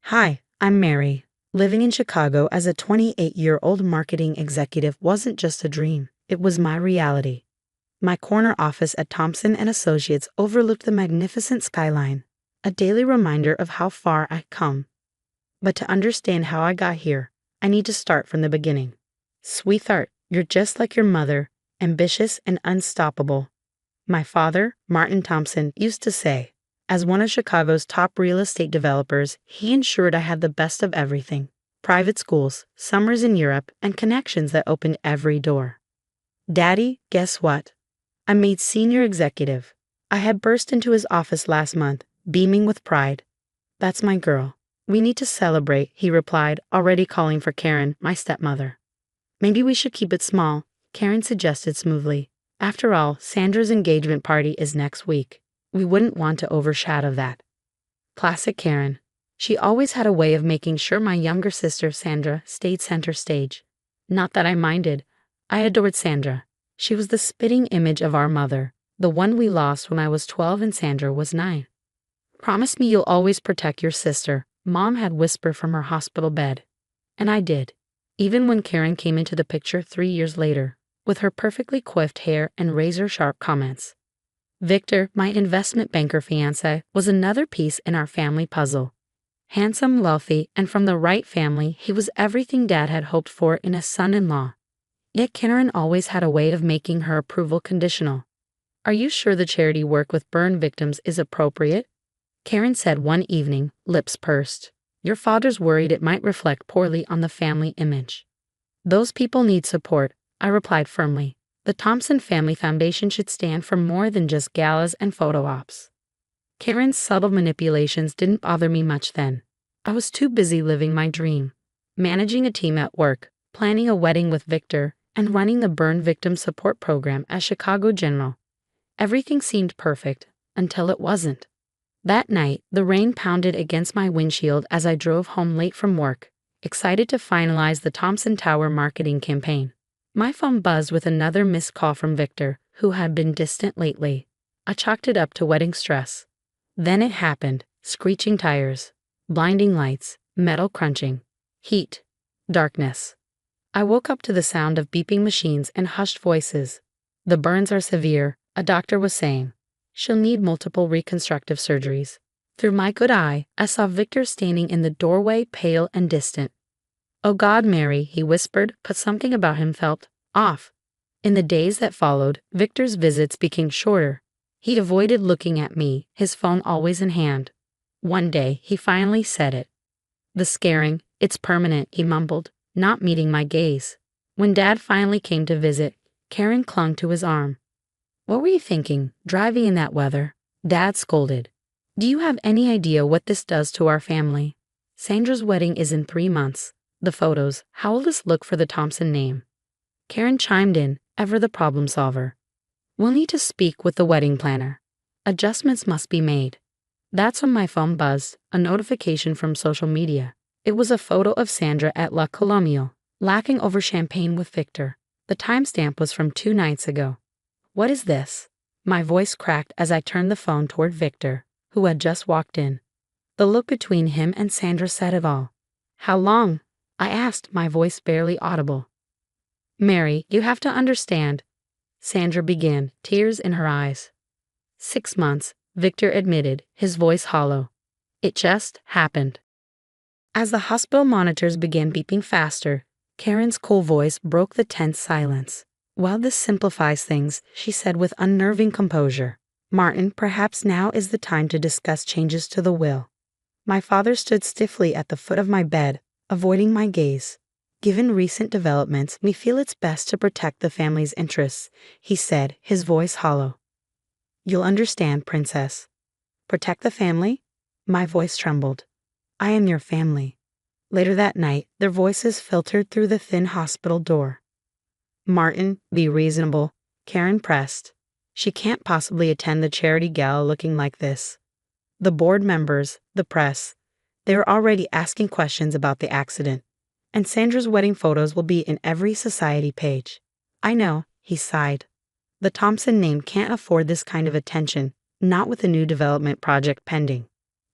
Hi, I'm Mary. Living in Chicago as a 28-year-old marketing executive wasn't just a dream, it was my reality. My corner office at Thompson and Associates overlooked the magnificent skyline, a daily reminder of how far I'd come. But to understand how I got here, I need to start from the beginning. Sweetheart, you're just like your mother, ambitious and unstoppable. My father, Martin Thompson, used to say, as one of Chicago's top real estate developers, he ensured I had the best of everything: private schools, summers in Europe, and connections that opened every door. Daddy, guess what? I made senior executive. I had burst into his office last month, beaming with pride. That's my girl. We need to celebrate, he replied, already calling for Karen, my stepmother. Maybe we should keep it small, Karen suggested smoothly. After all, Sandra's engagement party is next week. We wouldn't want to overshadow that. Classic Karen. She always had a way of making sure my younger sister, Sandra, stayed center stage. Not that I minded. I adored Sandra. She was the spitting image of our mother, the one we lost when I was 12 and Sandra was 9. Promise me you'll always protect your sister, Mom had whispered from her hospital bed. And I did. Even when Karen came into the picture 3 years later, with her perfectly coiffed hair and razor-sharp comments. Victor, my investment banker fiancé, was another piece in our family puzzle. Handsome, wealthy, and from the right family, he was everything Dad had hoped for in a son-in-law. Yet Karen always had a way of making her approval conditional. Are you sure the charity work with burn victims is appropriate? Karen said one evening, lips pursed. Your father's worried it might reflect poorly on the family image. Those people need support, I replied firmly. The Thompson Family Foundation should stand for more than just galas and photo ops. Karen's subtle manipulations didn't bother me much then. I was too busy living my dream, managing a team at work, planning a wedding with Victor, and running the burn victim support program at Chicago General. Everything seemed perfect, until it wasn't. That night, the rain pounded against my windshield as I drove home late from work, excited to finalize the Thompson Tower marketing campaign. My phone buzzed with another missed call from Victor, who had been distant lately. I chalked it up to wedding stress. Then it happened: screeching tires, blinding lights, metal crunching, heat, darkness. I woke up to the sound of beeping machines and hushed voices. The burns are severe, a doctor was saying. She'll need multiple reconstructive surgeries. Through my good eye, I saw Victor standing in the doorway, pale and distant. Oh God, Mary, he whispered, but something about him felt off. In the days that followed, Victor's visits became shorter. He avoided looking at me, his phone always in hand. One day, he finally said it. The scaring, it's permanent, he mumbled, not meeting my gaze. When Dad finally came to visit, Karen clung to his arm. What were you thinking, driving in that weather? Dad scolded. Do you have any idea what this does to our family? Sandra's wedding is in 3 months. The photos, how will this look for the Thompson name? Karen chimed in, ever the problem solver. We'll need to speak with the wedding planner. Adjustments must be made. That's when my phone buzzed, a notification from social media. It was a photo of Sandra at La Colonial, laughing over champagne with Victor. The timestamp was from 2 nights ago. What is this? My voice cracked as I turned the phone toward Victor, who had just walked in. The look between him and Sandra said it all. How long? I asked, my voice barely audible. Mary, you have to understand. Sandra began, tears in her eyes. 6 months, Victor admitted, his voice hollow. It just happened. As the hospital monitors began beeping faster, Karen's cool voice broke the tense silence. While this simplifies things, she said with unnerving composure. Martin, perhaps now is the time to discuss changes to the will. My father stood stiffly at the foot of my bed, avoiding my gaze. Given recent developments, we feel it's best to protect the family's interests, he said, his voice hollow. You'll understand, Princess. Protect the family? My voice trembled. I am your family. Later that night, their voices filtered through the thin hospital door. Martin, be reasonable, Karen pressed. She can't possibly attend the charity gala looking like this. The board members, the press, they were already asking questions about the accident. And Sandra's wedding photos will be in every society page. I know, he sighed. The Thompson name can't afford this kind of attention, not with a new development project pending.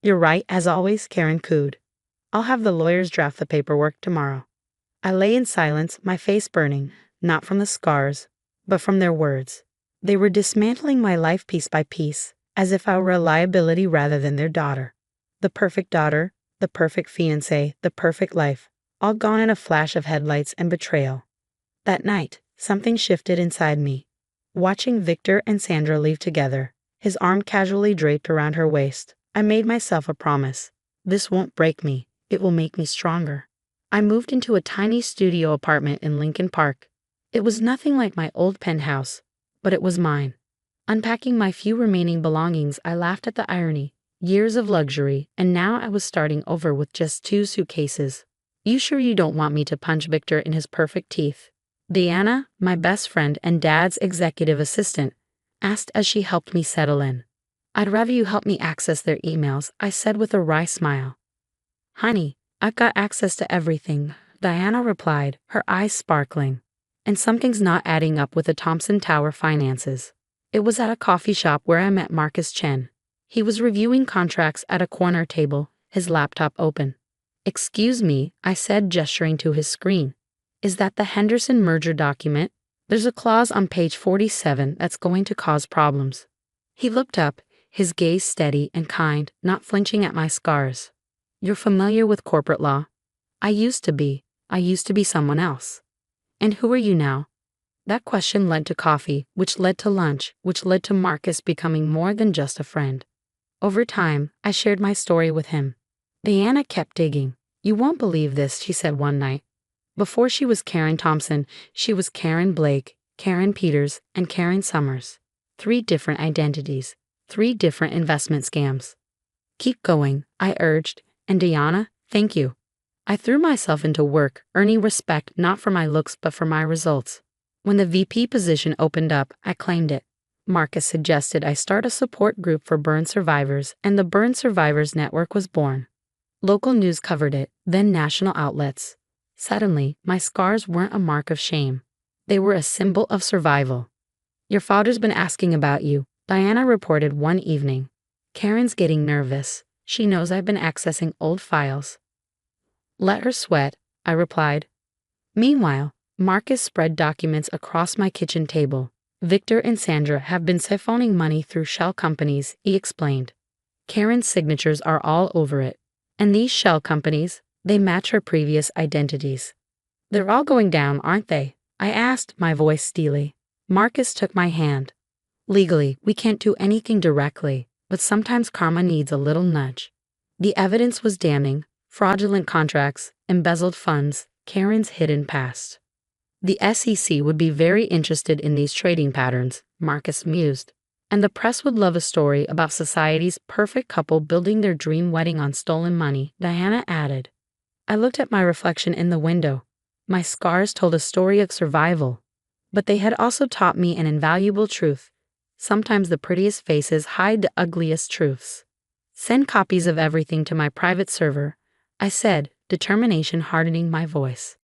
You're right, as always, Karen cooed. I'll have the lawyers draft the paperwork tomorrow. I lay in silence, my face burning, not from the scars, but from their words. They were dismantling my life piece by piece, as if I were a liability rather than their daughter. The perfect daughter, the perfect fiancée, the perfect life, all gone in a flash of headlights and betrayal. That night, something shifted inside me. Watching Victor and Sandra leave together, his arm casually draped around her waist, I made myself a promise. This won't break me, it will make me stronger. I moved into a tiny studio apartment in Lincoln Park. It was nothing like my old penthouse, but it was mine. Unpacking my few remaining belongings, I laughed at the irony. Years of luxury, and now I was starting over with just 2 suitcases. You sure you don't want me to punch Victor in his perfect teeth? Diana, my best friend and Dad's executive assistant, asked as she helped me settle in. I'd rather you help me access their emails, I said with a wry smile. Honey, I've got access to everything, Diana replied, her eyes sparkling. And something's not adding up with the Thompson Tower finances. It was at a coffee shop where I met Marcus Chen. He was reviewing contracts at a corner table, his laptop open. Excuse me, I said, gesturing to his screen. Is that the Henderson merger document? There's a clause on page 47 that's going to cause problems. He looked up, his gaze steady and kind, not flinching at my scars. You're familiar with corporate law? I used to be someone else. And who are you now? That question led to coffee, which led to lunch, which led to Marcus becoming more than just a friend. Over time, I shared my story with him. Diana kept digging. You won't believe this, she said one night. Before she was Karen Thompson, she was Karen Blake, Karen Peters, and Karen Summers. 3 different identities, 3 different investment scams. Keep going, I urged, and Diana, thank you. I threw myself into work, earning respect not for my looks but for my results. When the VP position opened up, I claimed it. Marcus suggested I start a support group for burn survivors, and the Burn Survivors Network was born. Local news covered it, then national outlets. Suddenly, my scars weren't a mark of shame. They were a symbol of survival. Your father's been asking about you, Diana reported one evening. Karen's getting nervous. She knows I've been accessing old files. Let her sweat, I replied. Meanwhile, Marcus spread documents across my kitchen table. Victor and Sandra have been siphoning money through shell companies, he explained. Karen's signatures are all over it. And these shell companies, they match her previous identities. They're all going down, aren't they? I asked, my voice steely. Marcus took my hand. Legally, we can't do anything directly, but sometimes karma needs a little nudge. The evidence was damning: fraudulent contracts, embezzled funds, Karen's hidden past. The SEC would be very interested in these trading patterns, Marcus mused. And the press would love a story about society's perfect couple building their dream wedding on stolen money, Diana added. I looked at my reflection in the window. My scars told a story of survival. But they had also taught me an invaluable truth. Sometimes the prettiest faces hide the ugliest truths. Send copies of everything to my private server, I said, determination hardening my voice.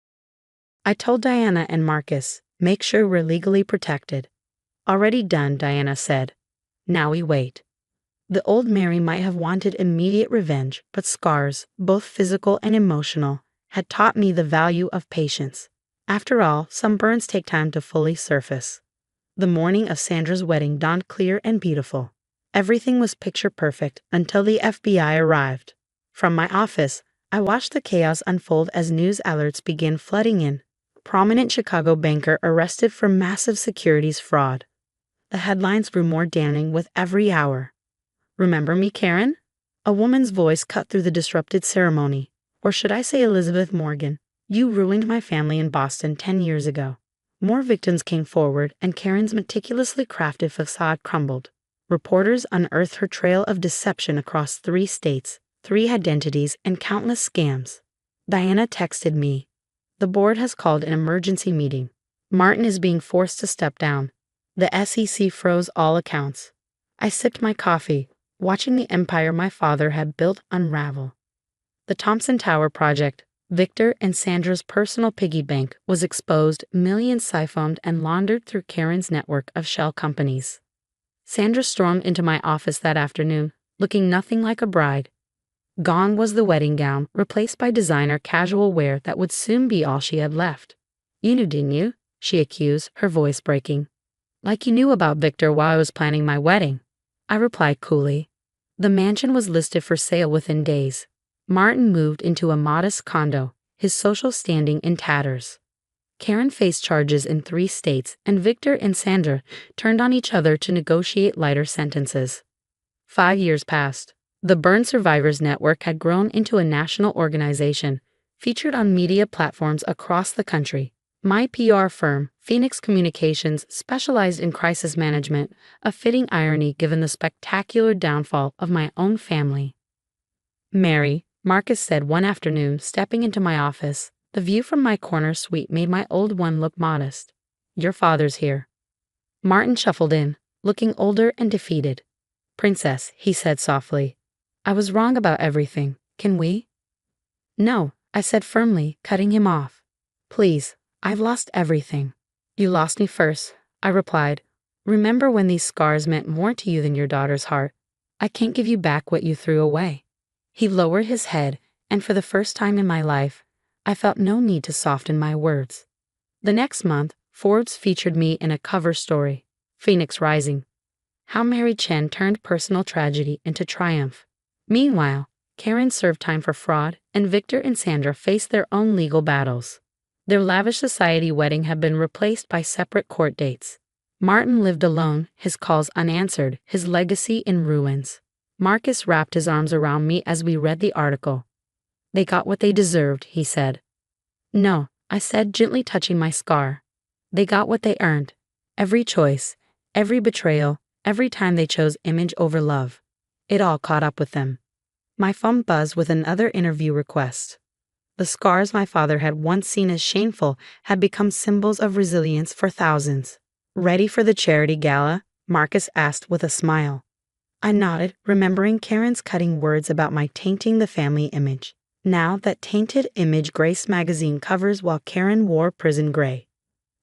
I told Diana and Marcus, make sure we're legally protected. Already done, Diana said. Now we wait. The old Mary might have wanted immediate revenge, but scars, both physical and emotional, had taught me the value of patience. After all, some burns take time to fully surface. The morning of Sandra's wedding dawned clear and beautiful. Everything was picture perfect until the FBI arrived. From my office, I watched the chaos unfold as news alerts began flooding in. Prominent Chicago banker arrested for massive securities fraud. The headlines grew more damning with every hour. Remember me, Karen? A woman's voice cut through the disrupted ceremony. Or should I say Elizabeth Morgan? You ruined my family in Boston 10 years ago. More victims came forward, and Karen's meticulously crafted facade crumbled. Reporters unearthed her trail of deception across 3 states, 3 identities, and countless scams. Diana texted me. The board has called an emergency meeting. Martin is being forced to step down. The SEC froze all accounts. I sipped my coffee, watching the empire my father had built unravel. The Thompson Tower project, Victor and Sandra's personal piggy bank, was exposed, millions siphoned and laundered through Karen's network of shell companies. Sandra stormed into my office that afternoon, looking nothing like a bride. Gone was the wedding gown, replaced by designer casual wear that would soon be all she had left. "You knew, didn't you?" she accused, her voice breaking. "Like you knew about Victor while I was planning my wedding," I replied coolly. The mansion was listed for sale within days. Martin moved into a modest condo, his social standing in tatters. Karen faced charges in 3 states, and Victor and Sandra turned on each other to negotiate lighter sentences. 5 years passed. The Burn Survivors Network had grown into a national organization, featured on media platforms across the country. My PR firm, Phoenix Communications, specialized in crisis management, a fitting irony given the spectacular downfall of my own family. "Mary," Marcus said one afternoon, stepping into my office. The view from my corner suite made my old one look modest. "Your father's here." Martin shuffled in, looking older and defeated. "Princess," he said softly, "I was wrong about everything. Can we?" "No," I said firmly, cutting him off. "Please, I've lost everything." "You lost me first," I replied. "Remember when these scars meant more to you than your daughter's heart? I can't give you back what you threw away." He lowered his head, and for the first time in my life, I felt no need to soften my words. The next month, Forbes featured me in a cover story, "Phoenix Rising," how Mary Chen turned personal tragedy into triumph. Meanwhile, Karen served time for fraud, and Victor and Sandra faced their own legal battles. Their lavish society wedding had been replaced by separate court dates. Martin lived alone, his calls unanswered, his legacy in ruins. Marcus wrapped his arms around me as we read the article. "They got what they deserved," he said. "No," I said, gently touching my scar. "They got what they earned. Every choice, every betrayal, every time they chose image over love. It all caught up with them." My phone buzzed with another interview request. The scars my father had once seen as shameful had become symbols of resilience for thousands. "Ready for the charity gala?" Marcus asked with a smile. I nodded, remembering Karen's cutting words about my tainting the family image. Now that tainted image graced magazine covers while Karen wore prison gray.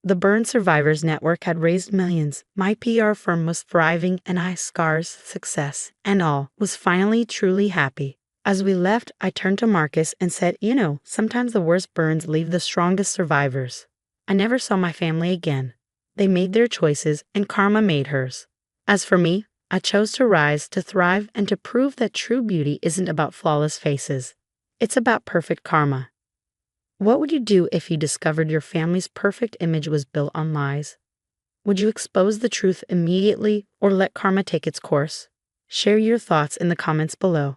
The Burn Survivors Network had raised millions, my PR firm was thriving, and I, scars, success, and all, was finally truly happy. As we left, I turned to Marcus and said, "You know, sometimes the worst burns leave the strongest survivors." I never saw my family again. They made their choices, and karma made hers. As for me, I chose to rise, to thrive, and to prove that true beauty isn't about flawless faces. It's about perfect karma. What would you do if you discovered your family's perfect image was built on lies? Would you expose the truth immediately or let karma take its course? Share your thoughts in the comments below.